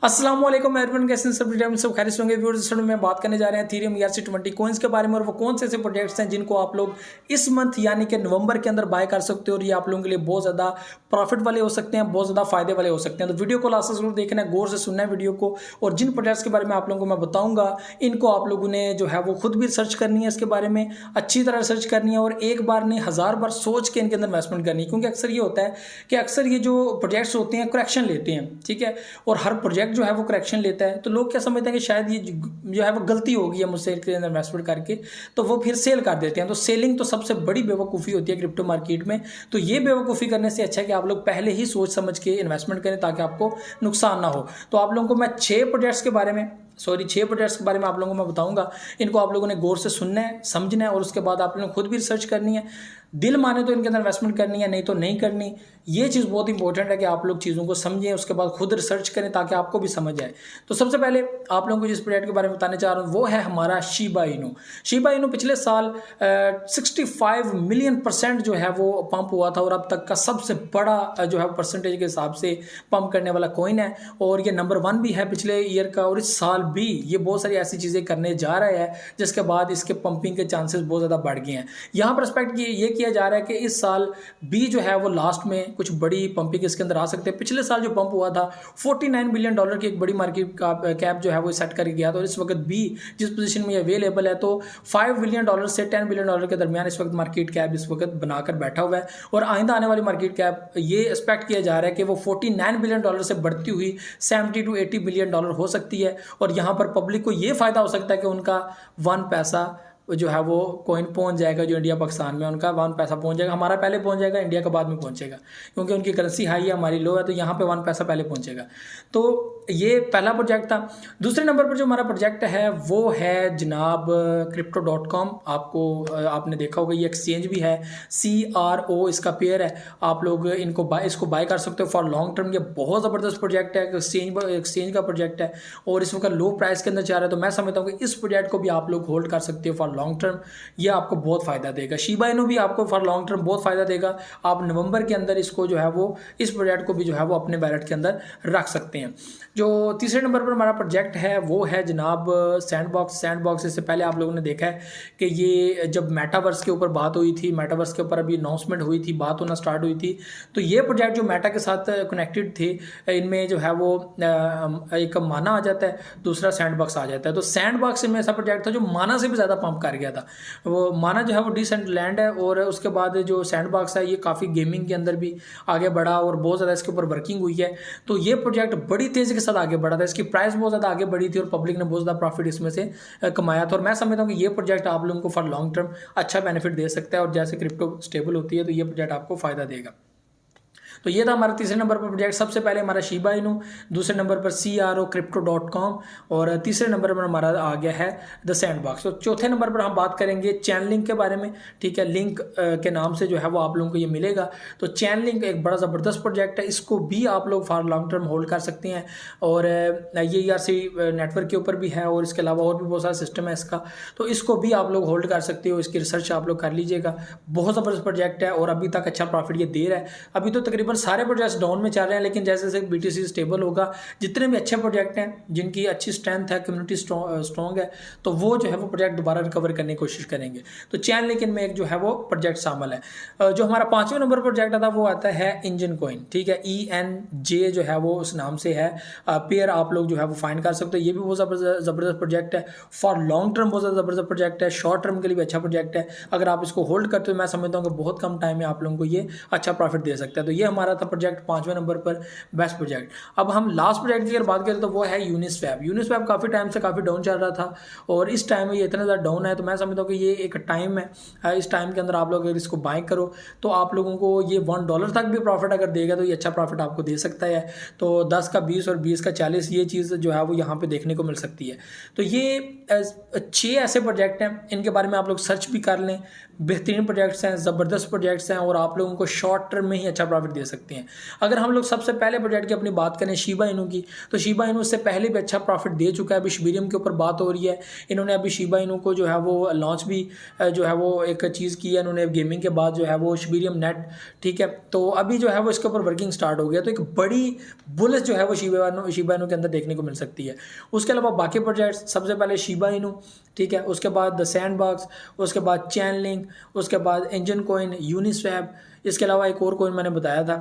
अस्सलाम वालेकुम एवरीवन, कैसे हैं सब खैरियत होंगे। व्यूअर्स में बात करने जा रहे हैं थीरियम ERC-20 कॉइन्स के बारे में, और वो कौन से ऐसे प्रोजेक्ट्स हैं जिनको आप लोग इस मंथ यानी कि नवंबर के अंदर बाय कर सकते हो, और ये आप लोगों के लिए बहुत ज़्यादा प्रॉफिट वाले हो सकते हैं, बहुत ज़्यादा फायदे वाले हो सकते हैं। तो वीडियो को लास्ट तक जरूर देखना है, गौर से सुनना है वीडियो को। और जिन प्रोजेक्ट्स के बारे में आप लोगों को मैं बताऊंगा, इनको आप लोगों ने जो है वो खुद भी रिसर्च करनी है, इसके बारे में अच्छी तरह रिसर्च करनी है, और एक बार नहीं 1000 बार सोच के इनके अंदर इन्वेस्टमेंट करनी है। क्योंकि अक्सर ये होता है कि अक्सर ये जो प्रोजेक्ट्स होते हैं करेक्शन लेते हैं, ठीक है, और हर प्रोजेक्ट जो है वो करेक्शन लेता है। तो लोग क्या समझते हैं कि शायद ये जो है वो गलती होगी है मुझसे इसके अंदर इन्वेस्टमेंट करके, तो वो फिर सेल कर देते हैं। तो सेलिंग तो सबसे बड़ी बेवकूफ़ी होती है क्रिप्टो मार्केट में। तो ये बेवकूफ़ी करने से अच्छा है कि आप लोग पहले ही सोच समझ के इन्वेस्टमेंट करें, ताकि आपको नुकसान ना हो। तो आप लोगों को मैं 6 प्रोजेक्ट्स के बारे में आप लोगों को मैं बताऊंगा। इनको आप लोगों ने गौर से सुनना है, समझना है, और उसके बाद आप लोगों ने खुद भी रिसर्च करनी है। दिल माने तो इनके अंदर इन्वेस्टमेंट करनी है, नहीं तो नहीं करनी। ये चीज़ बहुत इंपॉर्टेंट है कि आप लोग चीज़ों को समझें, उसके बाद खुद रिसर्च करें, ताकि आपको भी समझ आए। तो सबसे पहले आप लोगों को जिस प्रोजेक्ट के बारे में बताने चाह रहा हूँ वो है हमारा शिबा इनू। शिबा इनू पिछले साल 65 मिलियन% जो है वो पंप हुआ था, और अब तक का सबसे बड़ा जो है परसेंटेज के हिसाब से पंप करने वाला कॉइन है, और ये नंबर 1 भी है पिछले ईयर का। और इस साल भी ये बहुत सारी ऐसी चीज़ें करने जा रहा है, जिसके बाद इसके पंपिंग के चांसेस बहुत ज़्यादा बढ़ गए हैं। यहाँ पर एक्सपेक्ट ये किया जा रहा है कि इस साल भी जो है वो लास्ट में कुछ बड़ी पंपिंग इसके अंदर आ सकते हैं। पिछले साल जो पंप हुआ था $49 बिलियन की एक बड़ी मार्केट कैप जो है वो सेट करके गया था, और इस वक्त भी जिस पोजीशन में अवेलेबल है, तो $5 बिलियन से $10 बिलियन के दरमियान इस वक्त मार्केट कैप इस वक्त बनाकर बैठा हुआ है। और आइंदा आने वाली मार्केट कैप ये एक्सपेक्ट किया जा रहा है कि वो $49 बिलियन से बढ़ती हुई $70 to $80 बिलियन हो सकती है। और यहाँ पर पब्लिक को ये फायदा हो सकता है कि उनका 1 पैसा जो है वो कॉइन पहुंच जाएगा, जो इंडिया पाकिस्तान में उनका 1 पैसा पहुंच जाएगा। हमारा पहले पहुंच जाएगा, इंडिया का बाद में पहुंचेगा, क्योंकि उनकी करेंसी हाई है, हमारी लो है, तो यहाँ पे 1 पैसा पहले पहुंचेगा। तो ये पहला प्रोजेक्ट था। दूसरे नंबर पर जो हमारा प्रोजेक्ट है वो है जनाब crypto.com। आपने देखा होगा, ये एक्सचेंज भी है, CRO इसका पेयर है। आप लोग इसको बाय कर सकते हो फॉर लॉन्ग टर्म। ये बहुत ज़बरदस्त प्रोजेक्ट है, एक्सचेंज का प्रोजेक्ट है, और इस वक्त लो प्राइस के अंदर जा रहा है। तो मैं समझता हूँ कि इस प्रोजेक्ट को भी आप लोग होल्ड कर सकते हो फॉर लॉन्ग टर्म। ये आपको बहुत फ़ायदा देगा। शिबा इनू भी आपको फॉर लॉन्ग टर्म बहुत फ़ायदा देगा। आप नवंबर के अंदर इसको जो है वो इस प्रोजेक्ट को भी जो है वो अपने वैलेट के अंदर रख सकते हैं। जो तीसरे नंबर पर हमारा प्रोजेक्ट है वो है जनाब सैंडबॉक्स। इससे पहले आप लोगों ने देखा है कि ये जब मेटावर्स के ऊपर बात हुई थी, मेटावर्स के ऊपर अभी अनाउंसमेंट हुई थी, बात होना स्टार्ट हुई थी, तो ये प्रोजेक्ट जो मेटा के साथ कनेक्टेड थे, इनमें जो है वो एक माना आ जाता है, दूसरा सैंडबॉक्स आ जाता है। तो सैंडबॉक्स में ऐसा प्रोजेक्ट था जो माना से भी ज़्यादा पंप कर गया था। वो माना जो है वो डिसेंट्रलैंड है, और उसके बाद जो सैंडबॉक्स है ये काफ़ी गेमिंग के अंदर भी आगे बढ़ा, और बहुत ज़्यादा इसके ऊपर वर्किंग हुई है। तो ये प्रोजेक्ट बड़ी तेज़ी के साथ आगे बढ़ा था, इसकी प्राइस बहुत ज़्यादा आगे बढ़ी थी, और पब्लिक ने बहुत ज़्यादा प्रॉफिट इसमें से कमाया था। और मैं समझता हूँ कि ये प्रोजेक्ट आप लोगों को फॉर लॉन्ग टर्म अच्छा बेनिफिट दे सकता है, और जैसे क्रिप्टो स्टेबल होती है तो ये प्रोजेक्ट आपको फ़ायदा देगा। तो ये था हमारा तीसरे नंबर पर प्रोजेक्ट। सबसे पहले हमारा शिबा इनू, दूसरे नंबर पर CRO crypto.com, और तीसरे नंबर पर हमारा आ गया है द सैंडबॉक्स। तो चौथे नंबर पर हम बात करेंगे चैनलिंक के बारे में, ठीक है। लिंक के नाम से जो है वो आप लोगों को ये मिलेगा। तो चैनलिंक एक बड़ा ज़बरदस्त प्रोजेक्ट है, इसको भी आप लोग फॉर लॉन्ग टर्म होल्ड कर सकते हैं। और ये ERC नेटवर्क के ऊपर भी है, और इसके अलावा और भी बहुत सारा सिस्टम है इसका, तो इसको भी आप लोग होल्ड कर सकते हो। इसकी रिसर्च आप लोग कर लीजिएगा, बहुत ज़बरदस्त प्रोजेक्ट है, और अभी तक अच्छा प्रॉफिट ये दे रहा है। अभी तो तकरीबन सारे प्रोजेक्ट्स डाउन में चल रहे हैं, लेकिन जैसे जैसे BTC स्टेबल होगा, जितने भी अच्छे प्रोजेक्ट हैं जिनकी अच्छी स्ट्रेंथ है, कम्युनिटी स्ट्रॉन्ग है, तो वो जो है वो प्रोजेक्ट दोबारा रिकवर करने की कोशिश करेंगे। तो चैन लेकिन में एक जो है वो प्रोजेक्ट शामिल है। जो हमारा 5वें नंबर पर प्रोजेक्ट आता है वो आता है इंजन कॉइन, ठीक है। ENJ जो है वो उस नाम से है पेयर, आप लोग जो है वो फाइंड कर सकते हो। ये भी बहुत ज़बरदस्त प्रोजेक्ट है, फॉर लॉन्ग टर्म बहुत ज़्यादा ज़बरदस्त प्रोजेक्ट है, शॉर्ट टर्म के लिए भी अच्छा प्रोजेक्ट है। अगर आप इसको होल्ड करते हो, मैं समझता हूँ कि बहुत कम टाइम में आप लोगों को ये अच्छा प्रॉफिट दे सकता है। तो ये हमारा था प्रोजेक्ट 5वें नंबर पर बेस्ट प्रोजेक्ट। अब हम लास्ट प्रोजेक्ट की अगर बात करें तो वो है यूनिस्वैप। काफ़ी टाइम से काफ़ी डाउन चल रहा था, और इस टाइम में ये इतना ज़्यादा डाउन है, तो मैं समझता हूँ कि ये एक टाइम है। इस टाइम के अंदर आप लोग अगर इसको बाय करो तो आप लोगों को ये $1 तक भी प्रॉफिट अगर देगा, तो ये अच्छा प्रॉफिट आपको दे सकता है। तो 10 का 20 और 20 का 40 ये चीज़ जो है वो यहाँ पे देखने को मिल सकती है। तो ये 6 ऐसे प्रोजेक्ट हैं, इनके बारे में आप लोग सर्च भी कर लें। बेहतरीन प्रोजेक्ट्स हैं, ज़बरदस्त प्रोजेक्ट्स हैं और आप लोगों को शॉर्ट टर्म में ही अच्छा प्रॉफिट दे सकते हैं। अगर हम लोग सबसे पहले प्रोजेक्ट की अपनी बात करें शिबा इनू की, तो शिबा इनू इससे पहले भी अच्छा प्रॉफिट दे चुका है। अभी शिबेरियम के ऊपर बात हो रही है, इन्होंने अभी शिबा इनू को जो है वो लॉन्च भी जो है वो एक चीज़ की है इन्होंने गेमिंग के बाद जो है वो शिबेरियम नेट, ठीक है। तो अभी जो है वो इसके ऊपर वर्किंग स्टार्ट हो गया, तो एक बड़ी बुलिश जो है वो शिबा इनू के अंदर देखने को मिल सकती है। उसके अलावा बाकी प्रोजेक्ट्स, सबसे पहले शिबा इनू, ठीक है, उसके बाद द सैंडबॉक्स, उसके बाद चैनलिंक, उसके बाद इंजन कॉइन, यूनिस्वैप, इसके अलावा एक और कॉइन मैंने बताया था,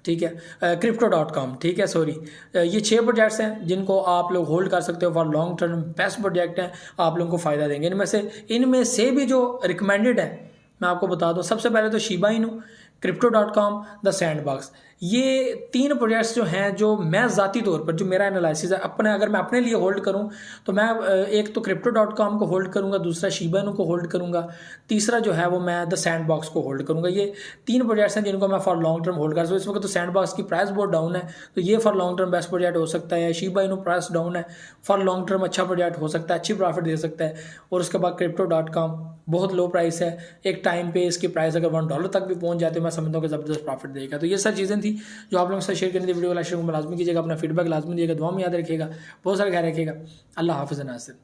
ठीक है, crypto.com, ठीक है, सॉरी। ये 6 प्रोजेक्ट्स हैं जिनको आप लोग होल्ड कर सकते हो for long term. Best project हैं, आप लोगों को फ़ायदा देंगे। इनमें से भी जो रिकमेंडेड है मैं आपको बता दूं, सबसे पहले तो Shiba Inu, crypto.com, the sandbox, ये 3 प्रोजेक्ट्स जो हैं जो मैं ज़ाती तौर पर, जो मेरा एनालिसिस है अगर मैं अपने लिए होल्ड करूं तो मैं एक तो crypto.com को होल्ड करूंगा, दूसरा शिबा इनू को होल्ड करूंगा, तीसरा जो है वो मैं द सैंडबॉक्स को होल्ड करूंगा। ये 3 प्रोजेक्ट्स हैं जिनको मैं फॉर लॉन्ग टर्म होल्ड कर सकता हूँ। इस वक्त तो सैंडबॉक्स की प्राइस बहुत डाउन है, तो ये for long term best project हो सकता है। शिबा इनू प्राइस डाउन है, फॉर लॉन्ग टर्म अच्छा प्रोजेक्ट हो सकता है, अच्छी प्रॉफिट दे सकता है। और उसके बाद crypto.com बहुत लो प्राइस है, एक टाइम पे इसकी प्राइस अगर $1 तक भी पहुंच जाते हैं मैं समझता हूँ कि ज़बरदस्त प्रॉफिट देगा। तो ये सब चीज़ें थी जो आप लोगों से शेयर करनी थी। वीडियो को लाइक शेयर को लाजमी कीजिएगा, अपना फीडबैक लाजमी दीजिएगा, दुआ में याद रखिएगा, बहुत सारा ख्याल रखिएगा। अल्लाह हाफ़िज़ नासिर।